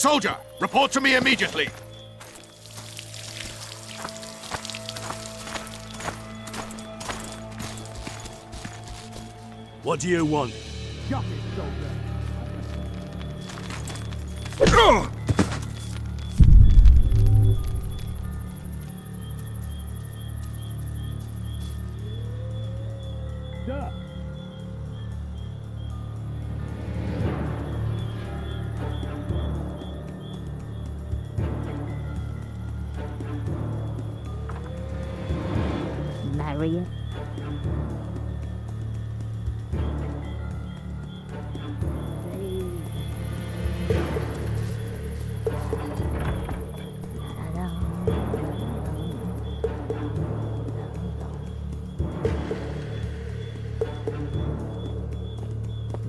Soldier, report to me immediately. What do you want? Shut it, soldier. Sir. Maria.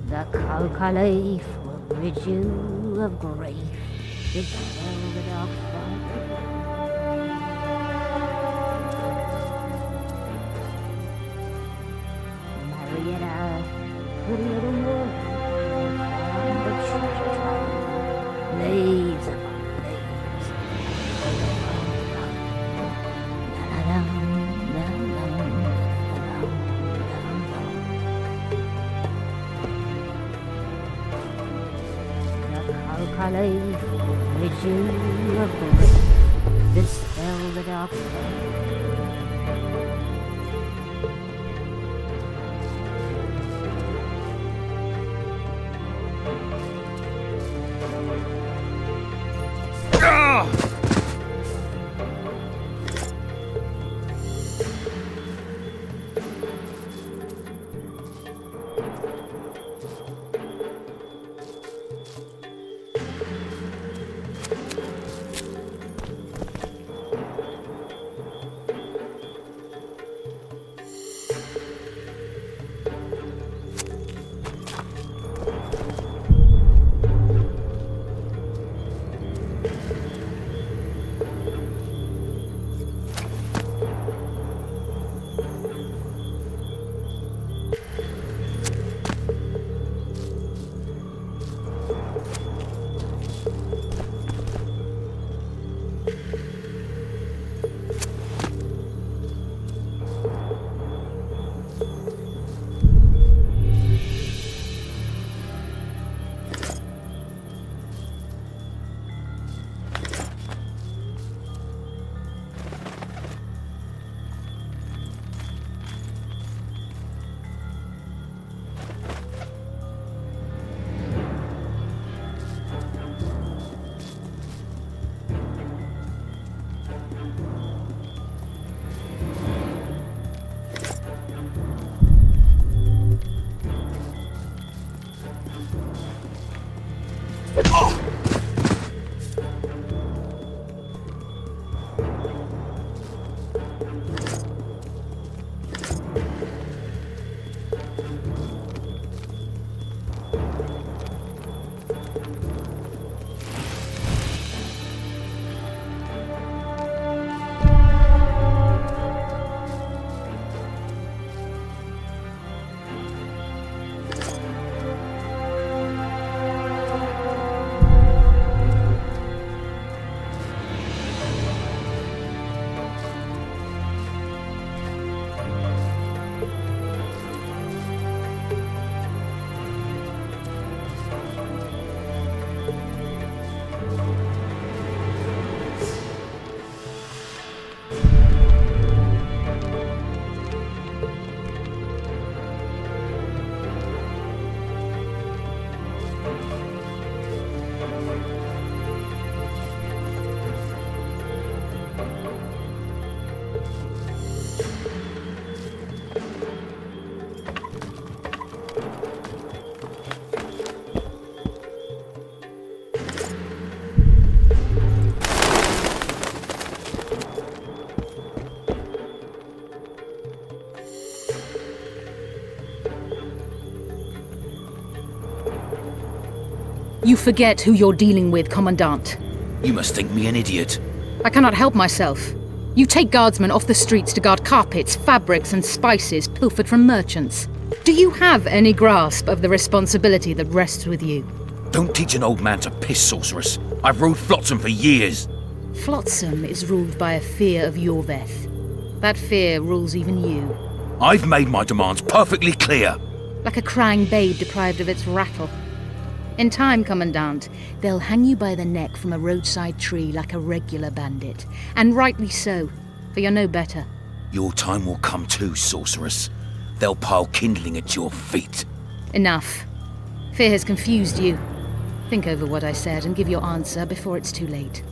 The coca leaf will rid you of grief. It's velvet of Marietta, pretty little woman, found the treasure trove. Leaves upon leaves. Coca leaf, rid you of grief. This velvet of You forget who you're dealing with, Commandant. You must think me an idiot. I cannot help myself. You take guardsmen off the streets to guard carpets, fabrics, and spices pilfered from merchants. Do you have any grasp of the responsibility that rests with you? Don't teach an old man to piss, sorceress. I've ruled Flotsam for years. Flotsam is ruled by a fear of Yorveth. That fear rules even you. I've made my demands perfectly clear. Like a crying babe deprived of its rattle. In time, Commandant, they'll hang you by the neck from a roadside tree like a regular bandit. And rightly so, for you're no better. Your time will come too, sorceress. They'll pile kindling at your feet. Enough. Fear has confused you. Think over what I said and give your answer before it's too late.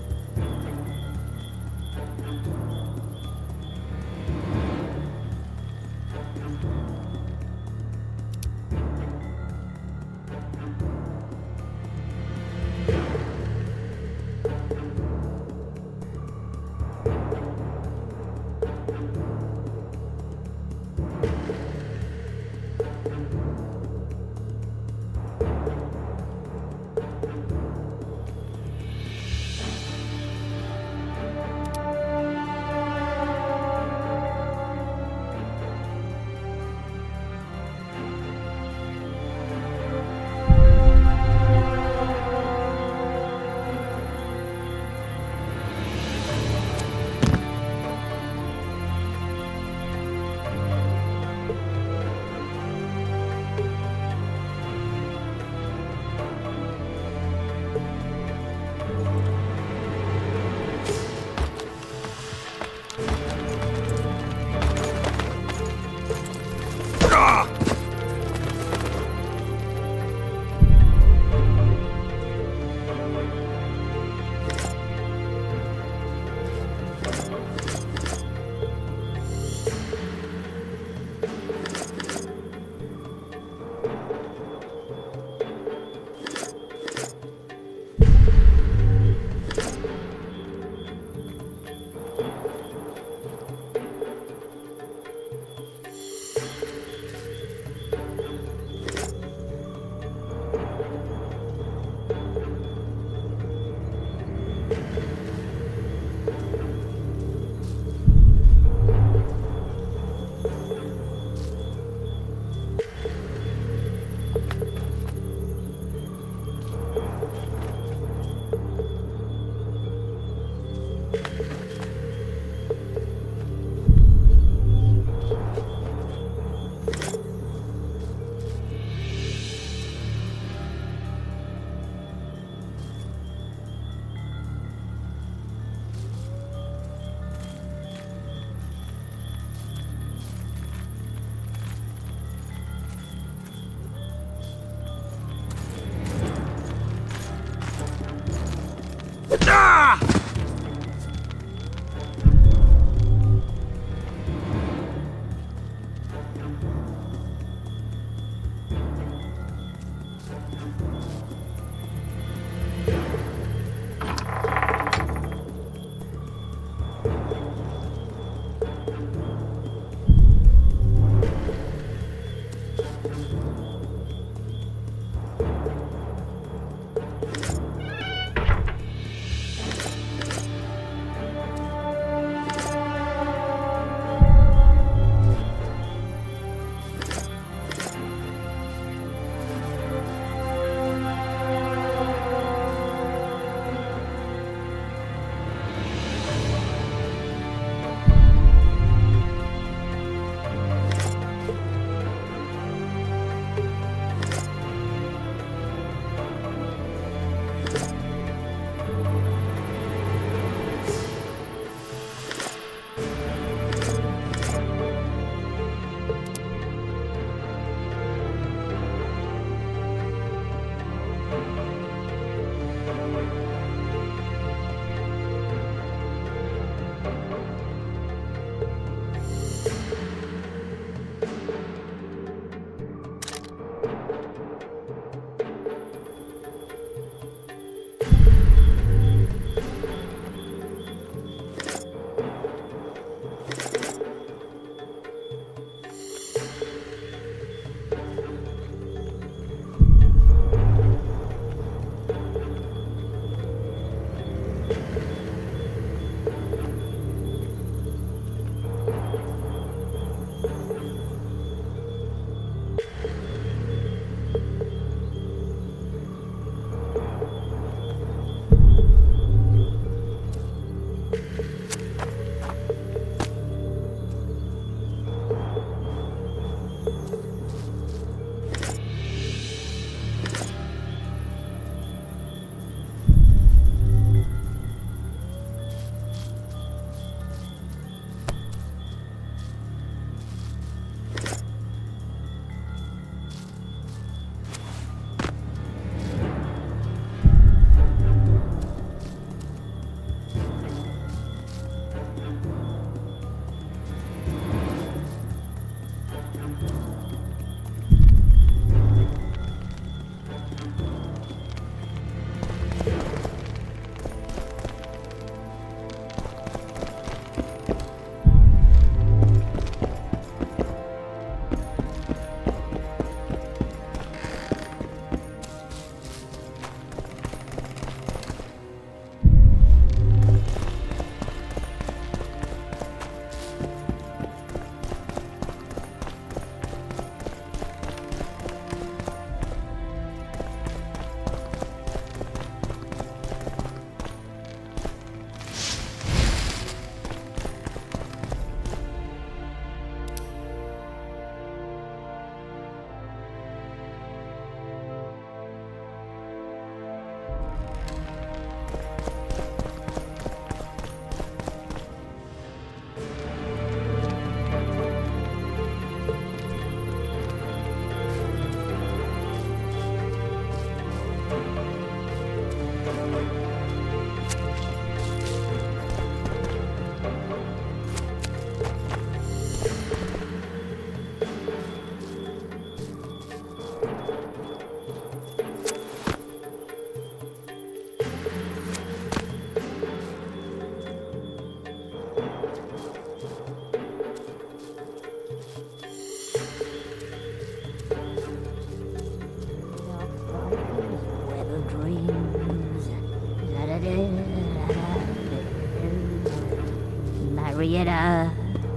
Henrietta,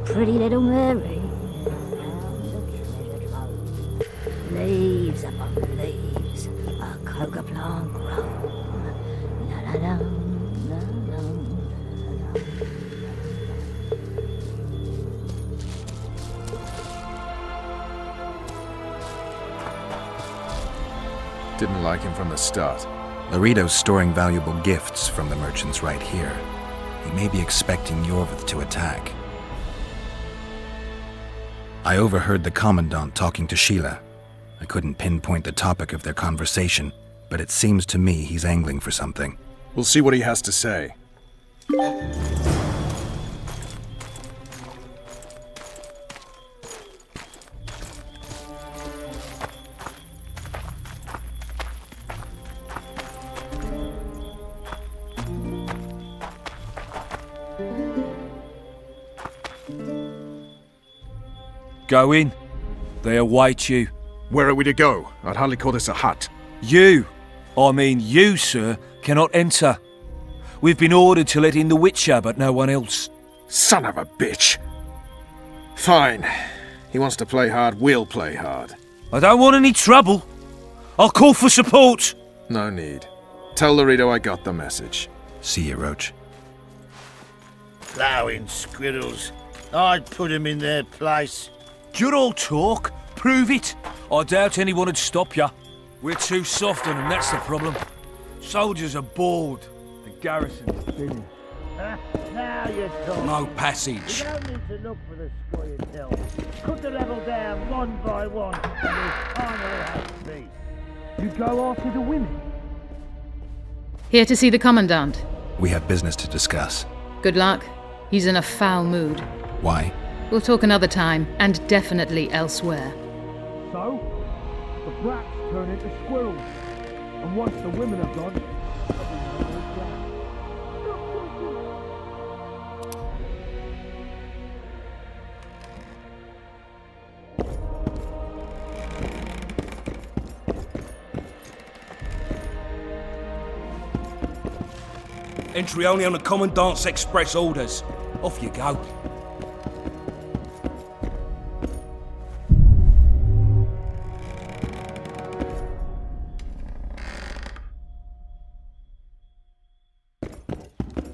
pretty little Mary. Leaves upon leaves, a coca plant grown. La la la, la la la. Didn't like him from the start. Laredo's storing valuable gifts from the merchants right here. He may be expecting Yorvith to attack. I overheard the Commandant talking to Sheila. I couldn't pinpoint the topic of their conversation, but it seems to me he's angling for something. We'll see what he has to say. Go in. They await you. Where are we to go? I'd hardly call this a hut. You, sir, cannot enter. We've been ordered to let in the Witcher, but no one else. Son of a bitch. Fine. He wants to play hard, we'll play hard. I don't want any trouble. I'll call for support. No need. Tell Laredo I got the message. See you, Roach. Plowing squirrels. I'd put him in their place. You're all talk. Prove it. I doubt anyone would stop you. We're too soft on them, that's the problem. Soldiers are bored. The garrison's finished. Now you're talking. No passage. You don't need to look for the squire. Cut the level down one by one, and we'll finally have peace. You go after the women. Here to see the Commandant. We have business to discuss. Good luck. He's in a foul mood. Why? We'll talk another time, and definitely elsewhere. So, the brats turn into squirrels. And once the women are gone, entry only on the Commandant's express orders. Off you go.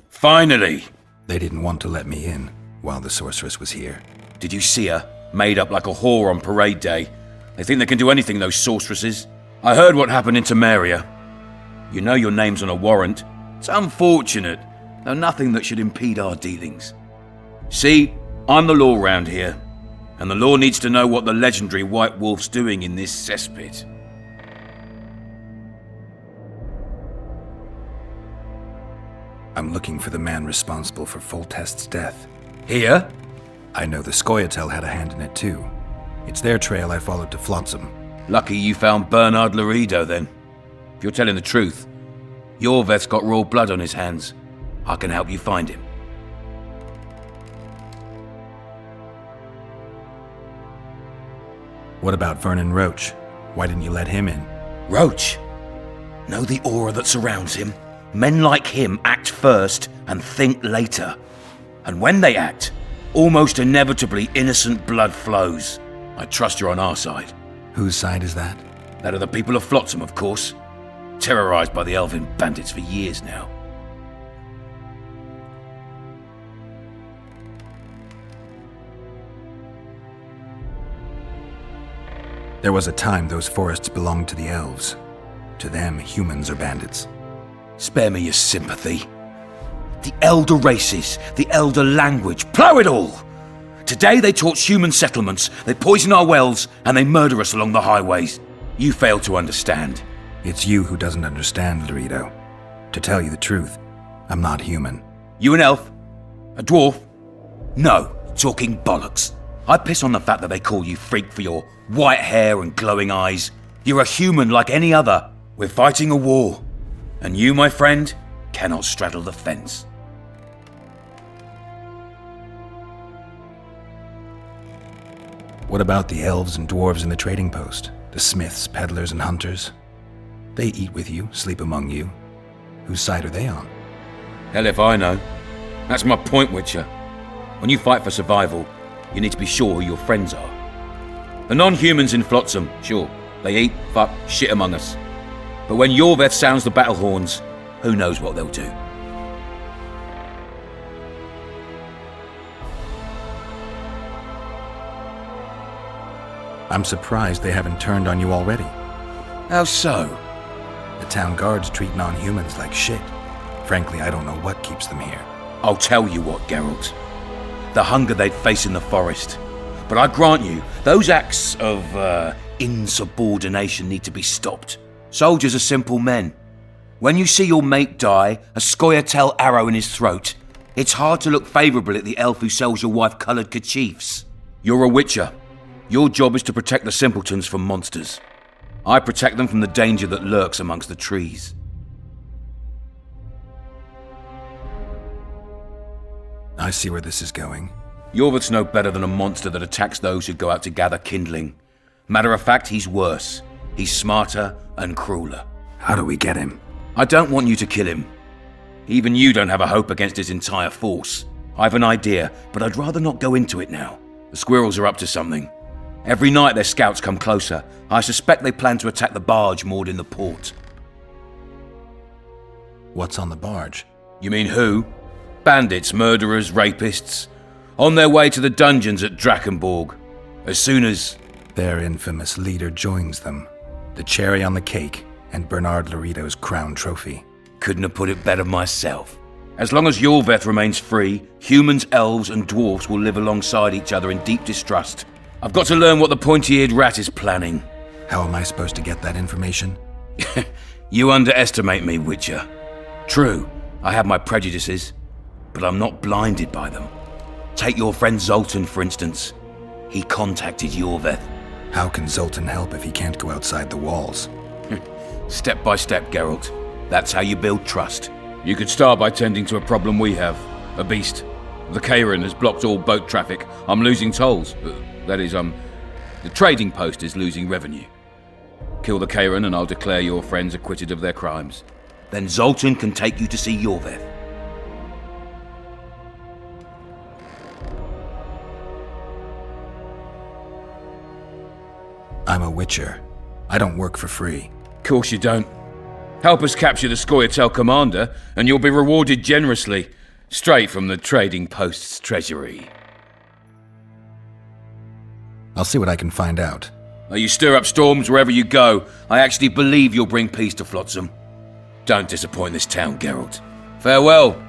Finally! They didn't want to let me in while the sorceress was here. Did you see her? Made up like a whore on parade day. They think they can do anything, those sorceresses. I heard what happened in Temeria. You know your name's on a warrant. It's unfortunate, though nothing that should impede our dealings. See, I'm the law round here, and the law needs to know what the legendary White Wolf's doing in this cesspit. I'm looking for the man responsible for Foltest's death. Here? I know the Scoia'tael had a hand in it too. It's their trail I followed to Flotsam. Lucky you found Bernard Laredo, then. If you're telling the truth, Yorveth's got raw blood on his hands. I can help you find him. What about Vernon Roach? Why didn't you let him in? Roach? Know the aura that surrounds him? Men like him act first and think later. And when they act, almost inevitably innocent blood flows. I trust you're on our side. Whose side is that? That of the people of Flotsam, of course. Terrorized by the elven bandits for years now. There was a time those forests belonged to the elves. To them, humans are bandits. Spare me your sympathy. The elder races, the elder language, plough it all! Today they torch human settlements, they poison our wells, and they murder us along the highways. You fail to understand. It's you who doesn't understand, Laredo. To tell you the truth, I'm not human. You an elf? A dwarf? No, talking bollocks. I piss on the fact that they call you freak for your white hair and glowing eyes. You're a human like any other. We're fighting a war. And you, my friend, cannot straddle the fence. What about the elves and dwarves in the trading post? The smiths, peddlers, and hunters? They eat with you, sleep among you. Whose side are they on? Hell if I know. That's my point, Witcher. When you fight for survival, you need to be sure who your friends are. The non-humans in Flotsam, sure, they eat, fuck, shit among us. But when Yorveth sounds the battle horns, who knows what they'll do. I'm surprised they haven't turned on you already. How so? The town guards treat non-humans like shit. Frankly, I don't know what keeps them here. I'll tell you what, Geralt. The hunger they'd face in the forest. But I grant you, those acts of, insubordination need to be stopped. Soldiers are simple men. When you see your mate die, a Scoia'tael arrow in his throat, it's hard to look favourable at the elf who sells your wife coloured kerchiefs. You're a witcher. Your job is to protect the simpletons from monsters. I protect them from the danger that lurks amongst the trees. I see where this is going. Yorveth's no better than a monster that attacks those who go out to gather kindling. Matter of fact, he's worse. He's smarter and crueler. How do we get him? I don't want you to kill him. Even you don't have a hope against his entire force. I've an idea, but I'd rather not go into it now. The squirrels are up to something. Every night their scouts come closer. I suspect they plan to attack the barge moored in the port. What's on the barge? You mean who? Bandits, murderers, rapists. On their way to the dungeons at Drakenborg. As soon as... Their infamous leader joins them. The cherry on the cake and Bernard Laurito's crown trophy. Couldn't have put it better myself. As long as Yorveth remains free, humans, elves and dwarfs will live alongside each other in deep distrust. I've got to learn what the pointy-eared rat is planning. How am I supposed to get that information? You underestimate me, Witcher. True, I have my prejudices, but I'm not blinded by them. Take your friend Zoltan, for instance. He contacted Yorveth. How can Zoltan help if he can't go outside the walls? Step by step, Geralt. That's how you build trust. You could start by tending to a problem we have. A beast. The Kairin has blocked all boat traffic. I'm losing tolls. That is, the trading post is losing revenue. Kill the Kairin and I'll declare your friends acquitted of their crimes. Then Zoltan can take you to see Yorveth. I'm a witcher. I don't work for free. Course you don't. Help us capture the Scoia'tael commander, and you'll be rewarded generously, straight from the trading post's treasury. I'll see what I can find out. You stir up storms wherever you go. I actually believe you'll bring peace to Flotsam. Don't disappoint this town, Geralt. Farewell.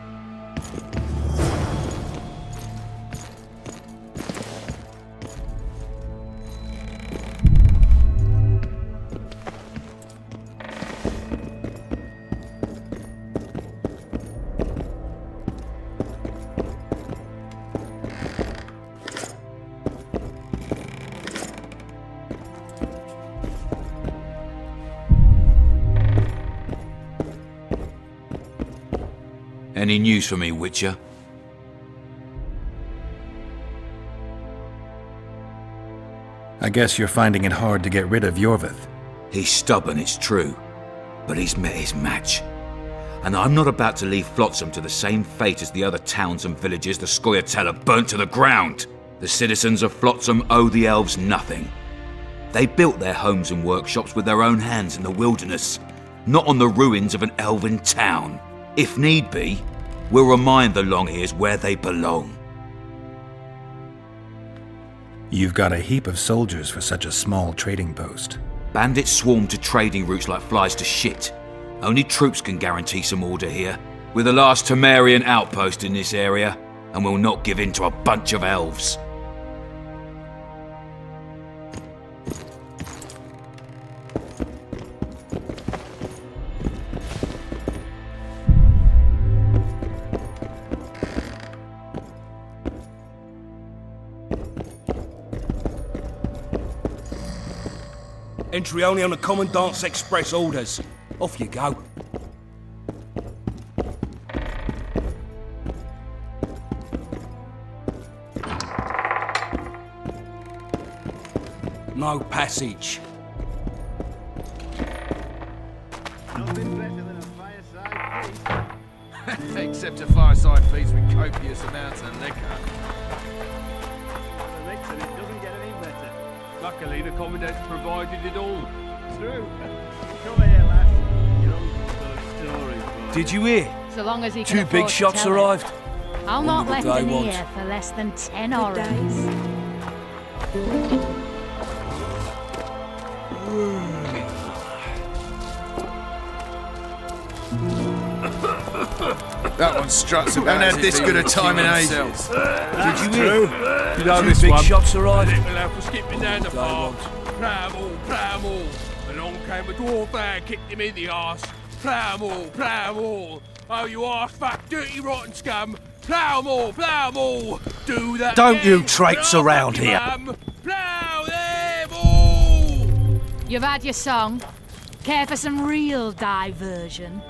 Any news for me, Witcher? I guess you're finding it hard to get rid of Yorveth. He's stubborn, it's true, but he's met his match. And I'm not about to leave Flotsam to the same fate as the other towns and villages the Scoia'tael have burnt to the ground. The citizens of Flotsam owe the elves nothing. They built their homes and workshops with their own hands in the wilderness, not on the ruins of an elven town. If need be, we'll remind the Longears where they belong. You've got a heap of soldiers for such a small trading post. Bandits swarm to trading routes like flies to shit. Only troops can guarantee some order here. We're the last Temerian outpost in this area, and we'll not give in to a bunch of elves. Entry only on the Commandant's express orders. Off you go. No passage. Nothing better than a fireside feast. Except a fireside feast with copious amounts of liquor. Luckily, the Commandant's provided it all. True. Come here, lass. You'll the story. Did you hear? So long as he can 2 big afford to shots tell it. arrived. I'll Only not the left day him once. here for less than 10 oranges. That one struts about. Haven't had this good a time in ages. Did you hear? You know 2 this big one. shots arrived. Little lad was skipping down the Day path. once. Plough 'em all. Along came a dwarf and kicked him in the arse. Plough 'em all. Oh, you arse fat, dirty, rotten scum. Plough 'em all. Do that Don't again. you traipse and I'll around fuck you, here. mum. Plough them all. You've had your song. Care for some real diversion?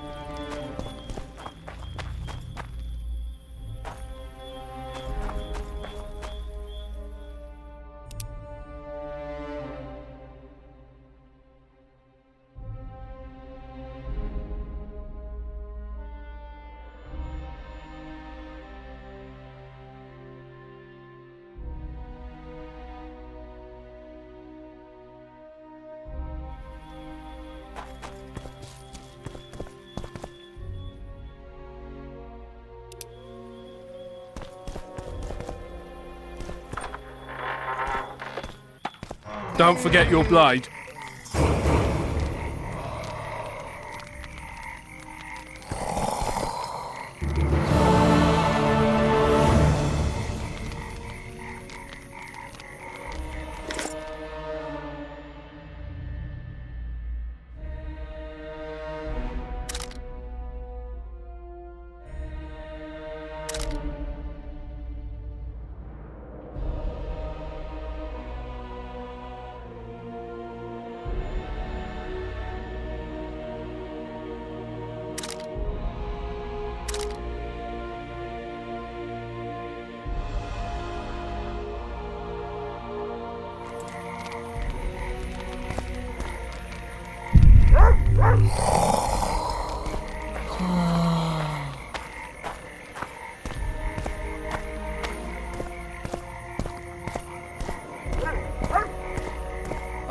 Don't forget your blade.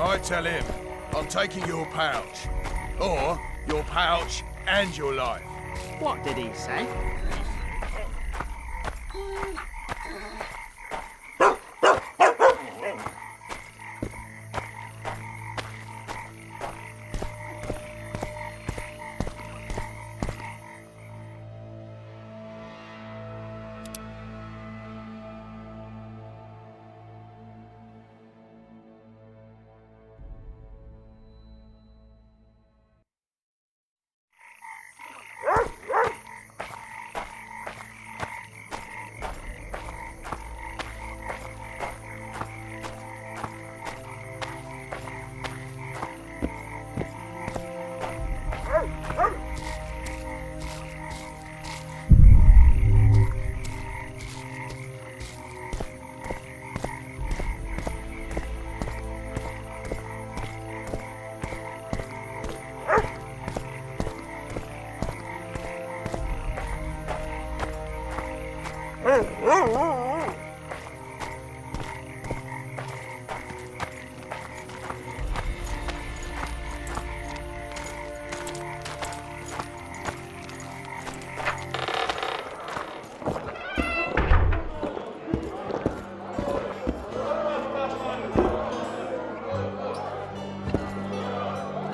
I tell him, I'm taking your pouch. Or your pouch and your life. What did he say?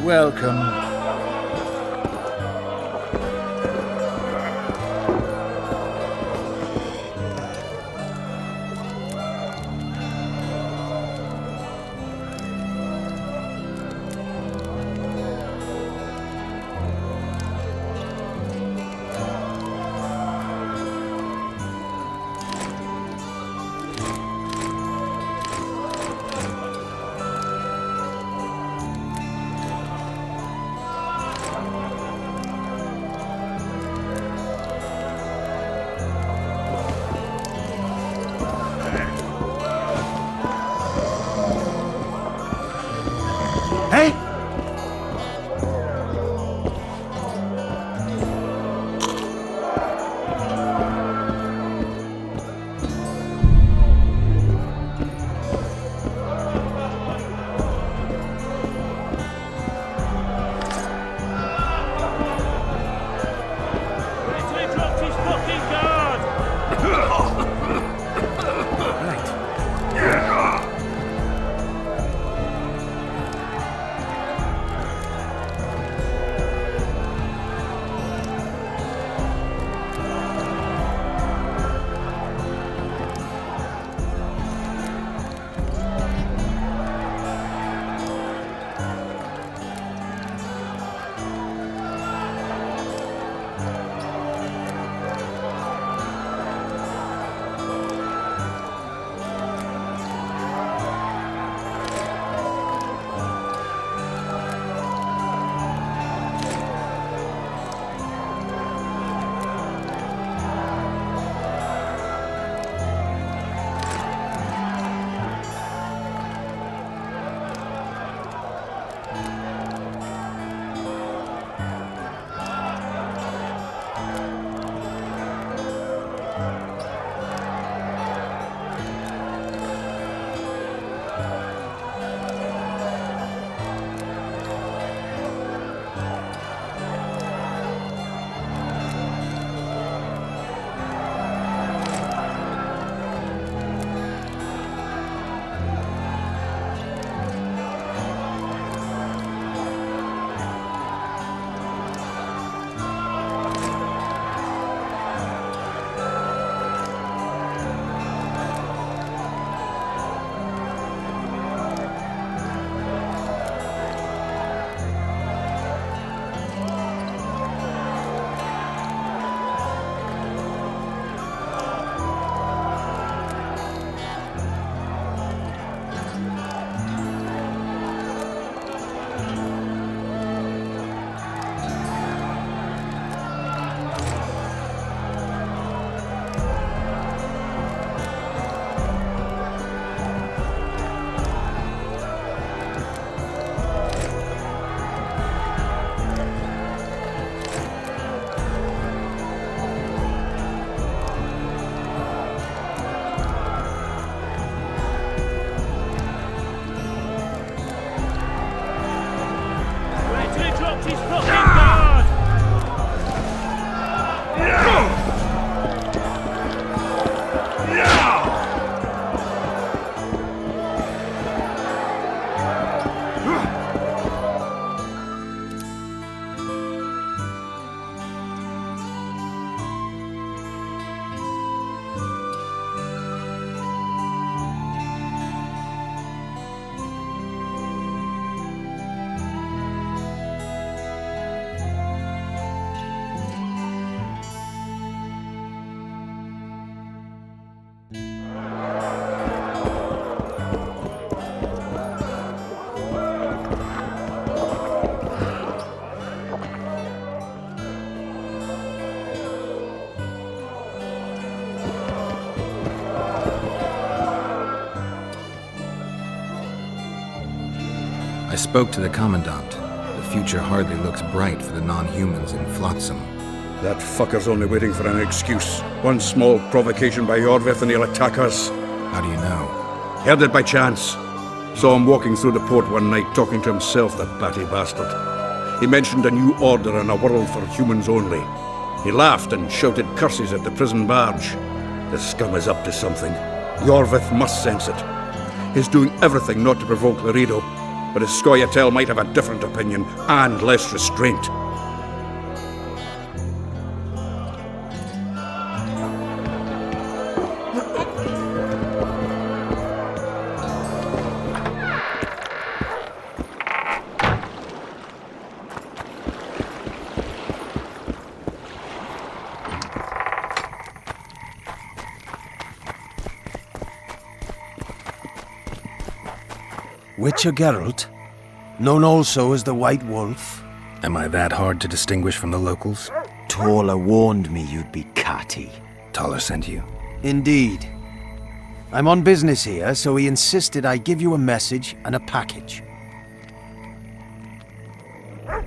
Welcome. I spoke to the Commandant. The future hardly looks bright for the non-humans in Flotsam. That fucker's only waiting for an excuse. One small provocation by Yorvith and he'll attack us. How do you know? Heard it by chance. Saw him walking through the port one night, talking to himself, the batty bastard. He mentioned a new order and a world for humans only. He laughed and shouted curses at the prison barge. The scum is up to something. Yorvith must sense it. He's doing everything not to provoke Laredo, but his Scoia'tael might have a different opinion and less restraint. Witcher Geralt, known also as the White Wolf. Am I that hard to distinguish from the locals? Taller warned me you'd be catty. Taller sent you? Indeed. I'm on business here, so he insisted I give you a message and a package.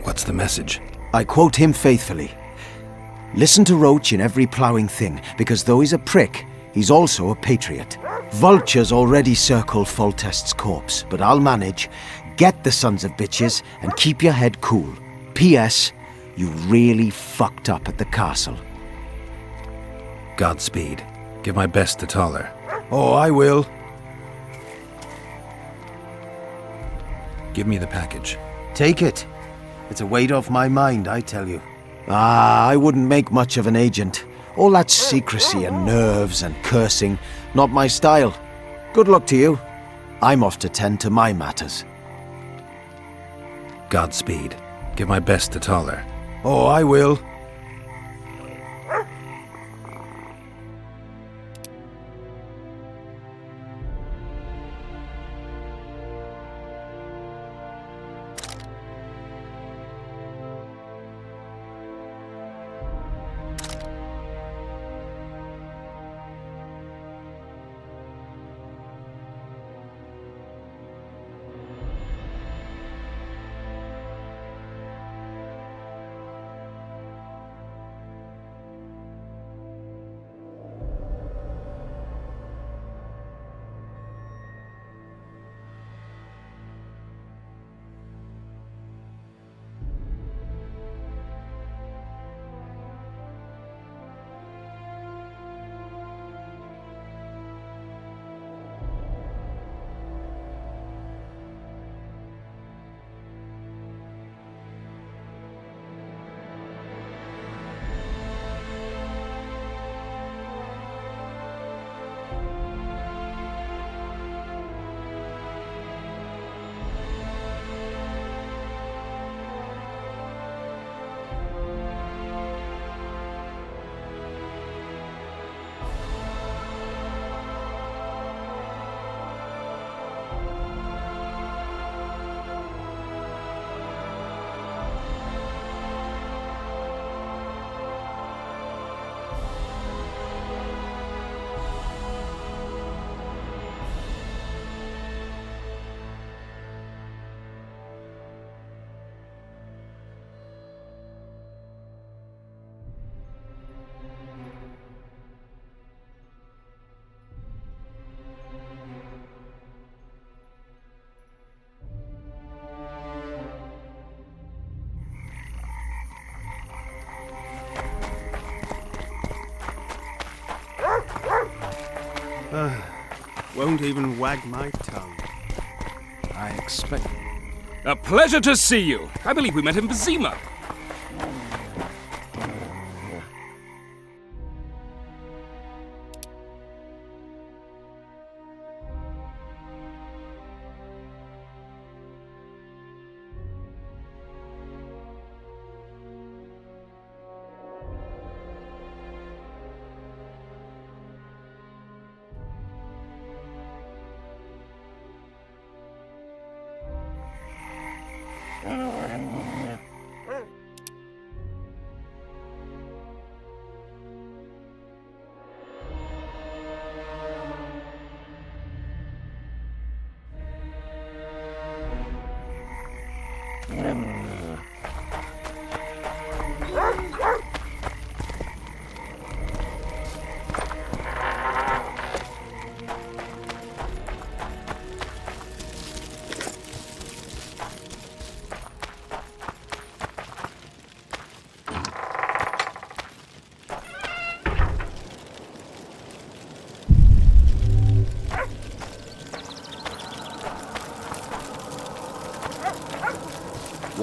What's the message? I quote him faithfully. Listen to Roach in every ploughing thing, because though he's a prick, he's also a patriot. Vultures already circle Foltest's corpse, but I'll manage. Get the sons of bitches and keep your head cool. P.S. You really fucked up at the castle. Godspeed. Give my best to Taller. Oh, I will. Give me the package. Take it. It's a weight off my mind, I tell you. I wouldn't make much of an agent. All that secrecy and nerves and cursing, not my style. Good luck to you. I'm off to tend to my matters. Godspeed. Give my best to Taller. Oh, I will. Won't even wag my tongue. I expect... A pleasure to see you. I believe we met in Vizima.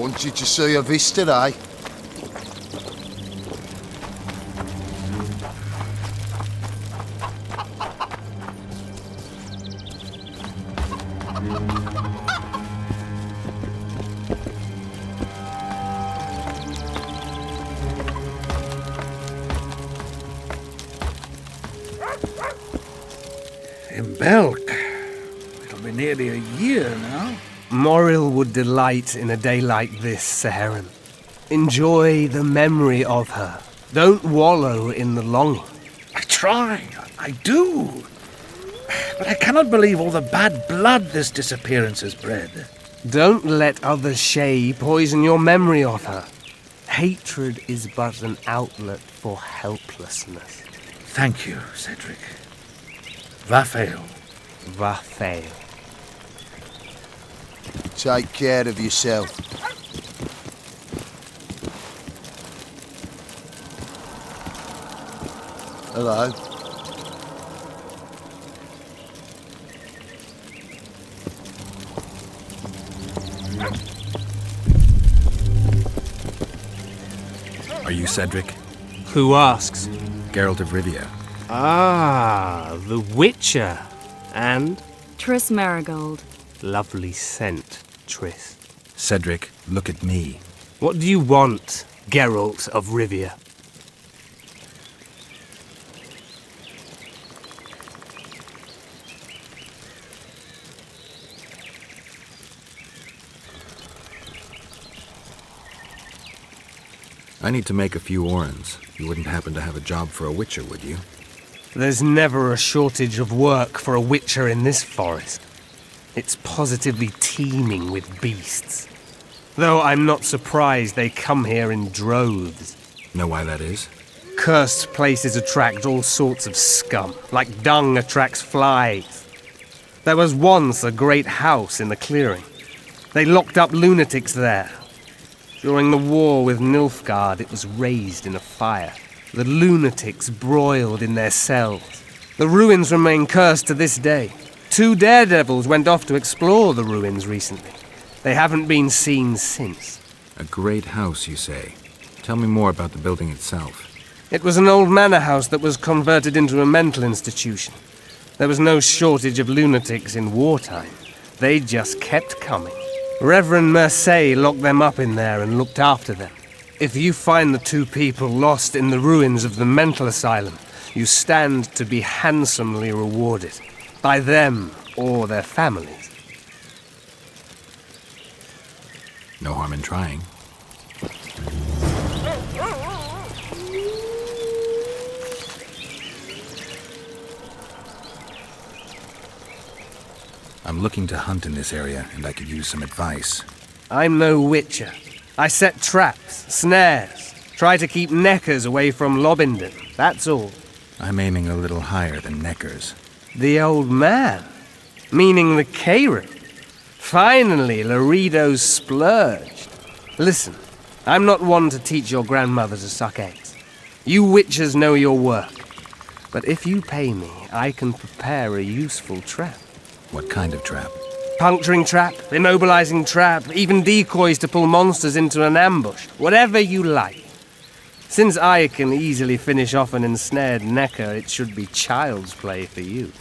Wanted to see a vista, eh? In Belk. It'll be nearly a year now. Moril would delight in a day like this, Saharim. Enjoy the memory of her. Don't wallow in the longing. I try. I do. But I cannot believe all the bad blood this disappearance has bred. Don't let other Shay poison your memory of her. Hatred is but an outlet for helplessness. Thank you, Cedric. Vafail. Vafail. Take care of yourself. Hello. Are you Cedric? Who asks? Geralt of Rivia. Ah, the Witcher. And? Triss Marigold. Lovely scent, Triss. Cedric, look at me. What do you want, Geralt of Rivia? I need to make a few orans. You wouldn't happen to have a job for a witcher, would you? There's never a shortage of work for a witcher in this forest. It's positively teeming with beasts. Though I'm not surprised they come here in droves. Know why that is? Cursed places attract all sorts of scum, like dung attracts flies. There was once a great house in the clearing. They locked up lunatics there. During the war with Nilfgaard, it was raised in a fire. The lunatics broiled in their cells. The ruins remain cursed to this day. 2 daredevils went off to explore the ruins recently. They haven't been seen since. A great house, you say. Tell me more about the building itself. It was an old manor house that was converted into a mental institution. There was no shortage of lunatics in wartime. They just kept coming. Reverend Mercey locked them up in there and looked after them. If you find the 2 people lost in the ruins of the mental asylum, you stand to be handsomely rewarded. By them or their families. No harm in trying. I'm looking to hunt in this area, and I could use some advice. I'm no witcher. I set traps, snares, try to keep neckers away from Lobinden, that's all. I'm aiming a little higher than neckers. The old man? Meaning the Kayru? Finally, Laredo's splurged. Listen, I'm not one to teach your grandmother to suck eggs. You witchers know your work. But if you pay me, I can prepare a useful trap. What kind of trap? Puncturing trap, immobilizing trap, even decoys to pull monsters into an ambush. Whatever you like. Since I can easily finish off an ensnared necker, it should be child's play for you.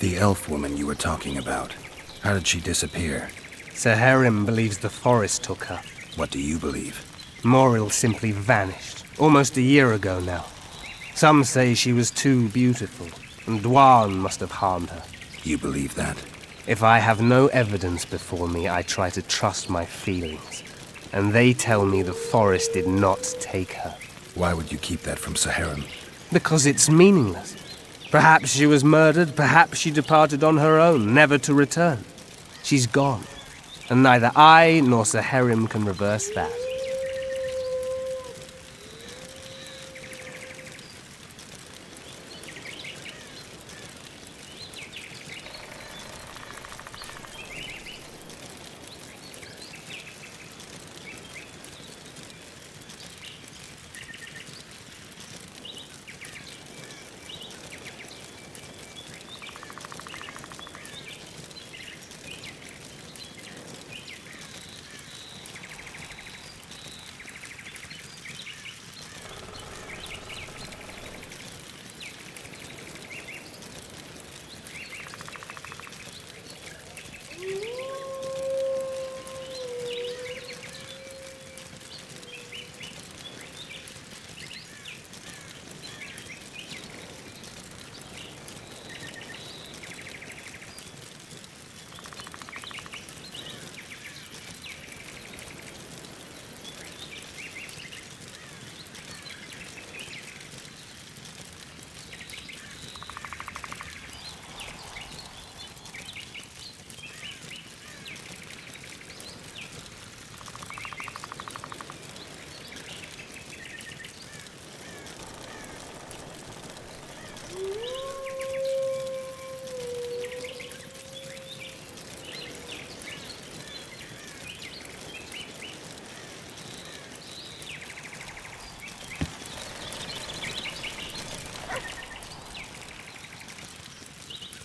The elf woman you were talking about. How did she disappear? Saharim believes the forest took her. What do you believe? Moril simply vanished, almost a year ago now. Some say she was too beautiful, and Dwan must have harmed her. You believe that? If I have no evidence before me, I try to trust my feelings. and they tell me the forest did not take her. Why would you keep that from Saharim? Because it's meaningless. Perhaps she was murdered, perhaps she departed on her own, never to return. She's gone, and neither I nor Saharim can reverse that.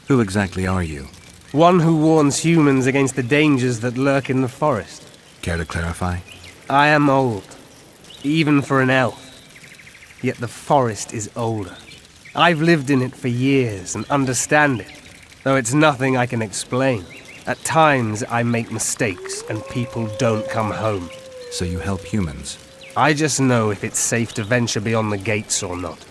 Who exactly are you? One who warns humans against the dangers that lurk in the forest. Care to clarify? I am old, even for an elf. Yet the forest is older. I've lived in it for years and understand it, though it's nothing I can explain. At times I make mistakes and people don't come home. So you help humans? I just know if it's safe to venture beyond the gates or not.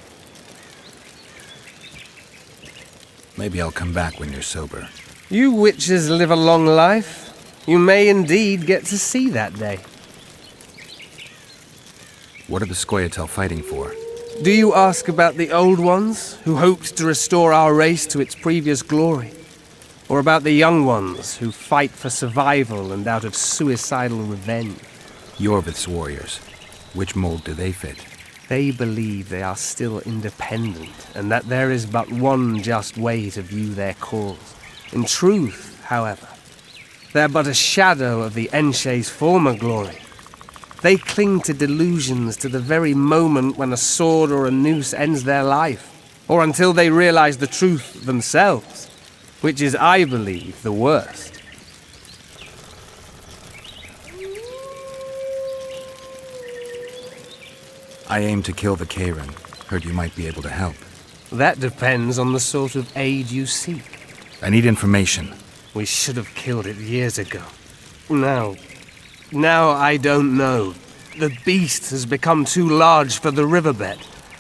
Maybe I'll come back when you're sober. You witches live a long life. You may indeed get to see that day. What are the Scoia'tael fighting for? Do you ask about the old ones, who hoped to restore our race to its previous glory? Or about the young ones, who fight for survival and out of suicidal revenge? Yorvith's warriors. Which mold do they fit? They believe they are still independent, and that there is but one just way to view their cause. In truth, however, they're but a shadow of the Enshe's former glory. They cling to delusions to the very moment when a sword or a noose ends their life, or until they realize the truth themselves, which is, I believe, the worst. I aim to kill the Karen. Heard you might be able to help. That depends on the sort of aid you seek. I need information. We should have killed it years ago. Now I don't know. The beast has become too large for the riverbed,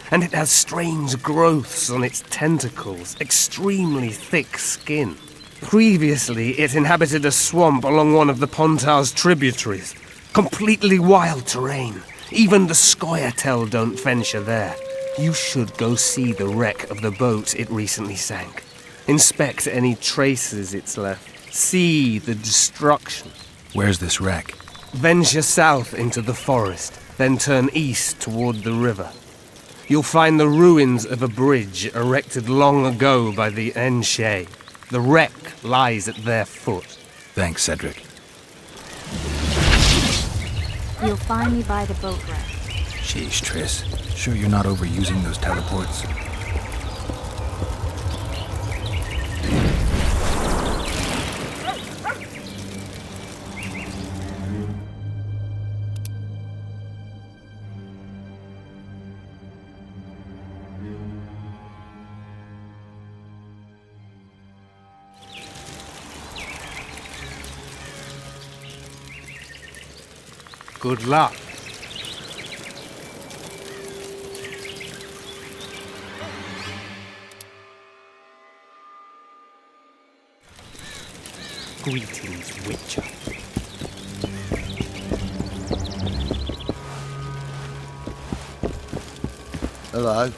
and it has strange growths on its tentacles, extremely thick skin. Previously, it inhabited a swamp along one of the Pontar's tributaries. Completely wild terrain. Even the Scoia'tael don't venture there. You should go see the wreck of the boat it recently sank. Inspect any traces it's left. See the destruction. Where's this wreck? Venture south into the forest, then turn east toward the river. You'll find the ruins of a bridge erected long ago by the Enshe. The wreck lies at their foot. Thanks, Cedric. You'll find me by the boat wreck. Sheesh, Triss. Sure you're not overusing those teleports? Good luck. Greetings, Witcher. Hello.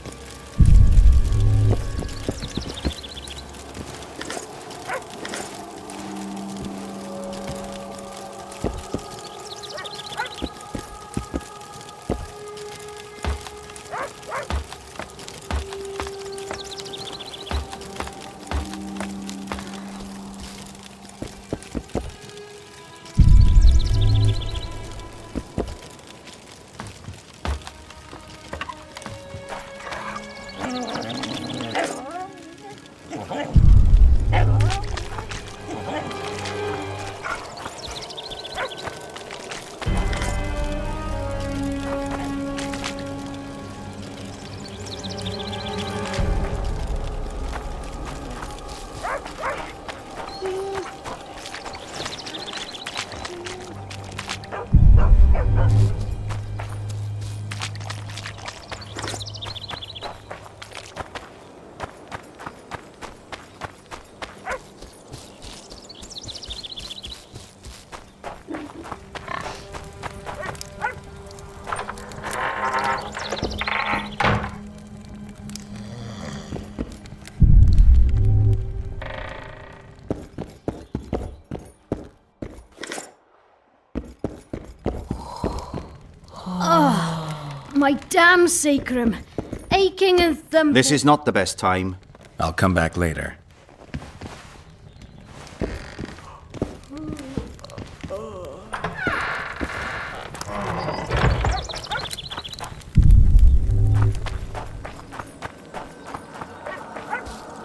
My damn sacrum. Aching and thumping. This is not the best time. I'll come back later.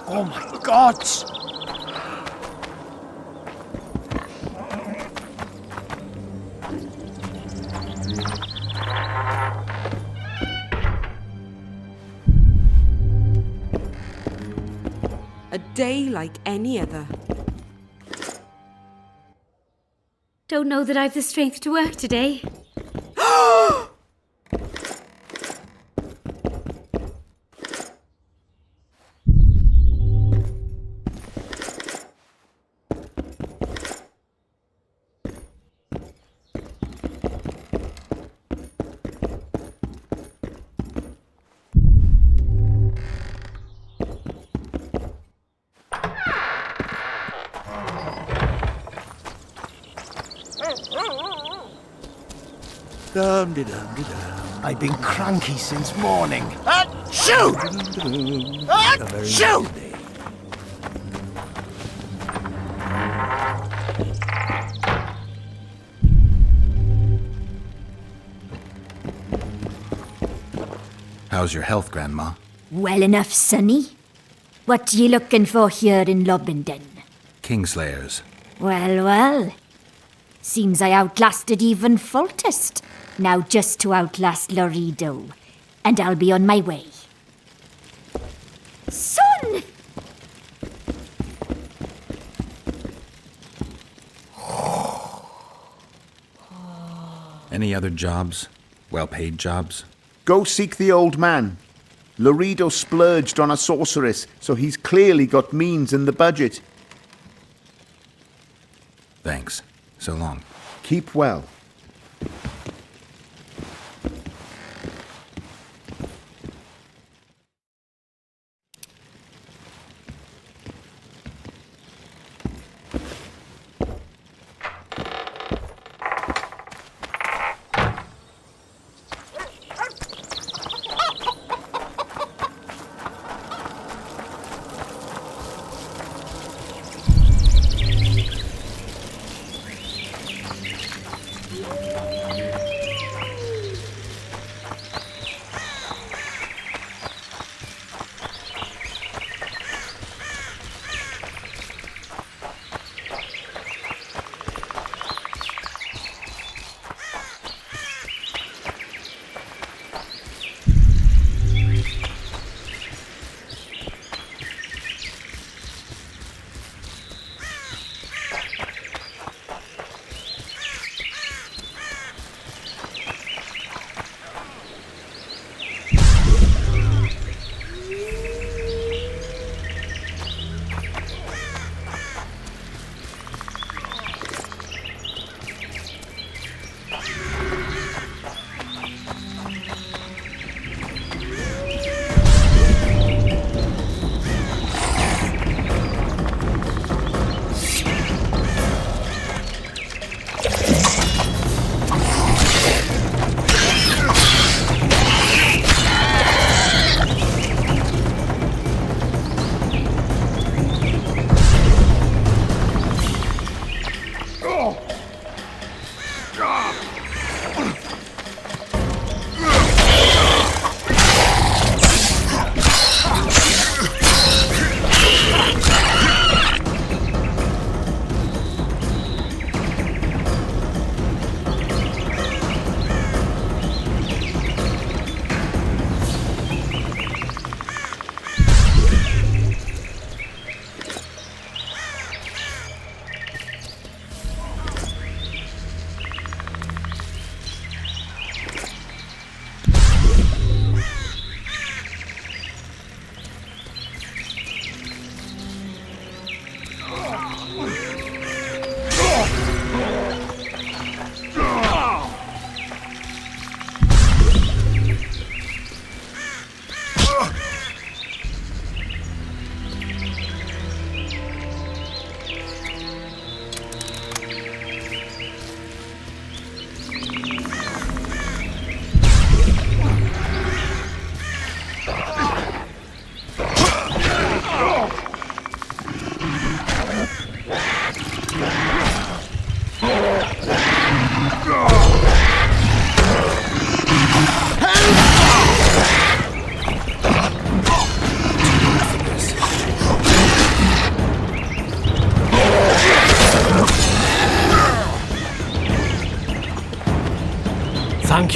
Oh my God! A day like any other. Don't know that I've the strength to work today. I've been cranky since morning. Shoot! Shoot! How's your health, Grandma? Well enough, sonny. What you looking for here in Lobenden? Kingslayers. Well, well. Seems I outlasted even Foltest. Now just to outlast Laredo. And I'll be on my way. Son! Any other jobs? Well-paid jobs? Go seek the old man. Laredo splurged on a sorceress, so he's clearly got means in the budget. Thanks. So long. Keep well.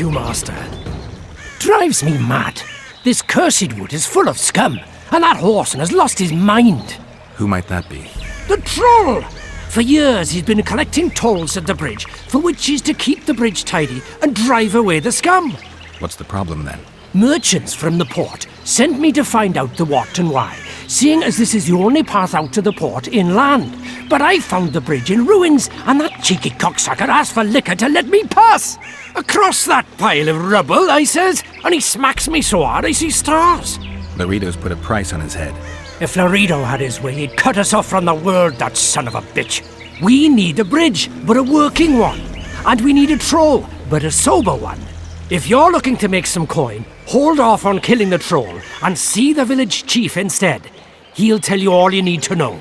you, Master. Drives me mad. This cursed wood is full of scum, and that horseman has lost his mind. Who might that be? The troll! For years he's been collecting tolls at the bridge, for which is to keep the bridge tidy and drive away the scum. What's the problem then? Merchants from the port sent me to find out the what and why, seeing as this is the only path out to the port inland. But I found the bridge in ruins, and that cheeky cocksucker asked for liquor to let me pass. Across that pile of rubble, I says, and he smacks me so hard I see stars. Laredo's put a price on his head. If Laredo had his way, he'd cut us off from the world, that son of a bitch. We need a bridge, but a working one. And we need a troll, but a sober one. If you're looking to make some coin, hold off on killing the troll and see the village chief instead. He'll tell you all you need to know.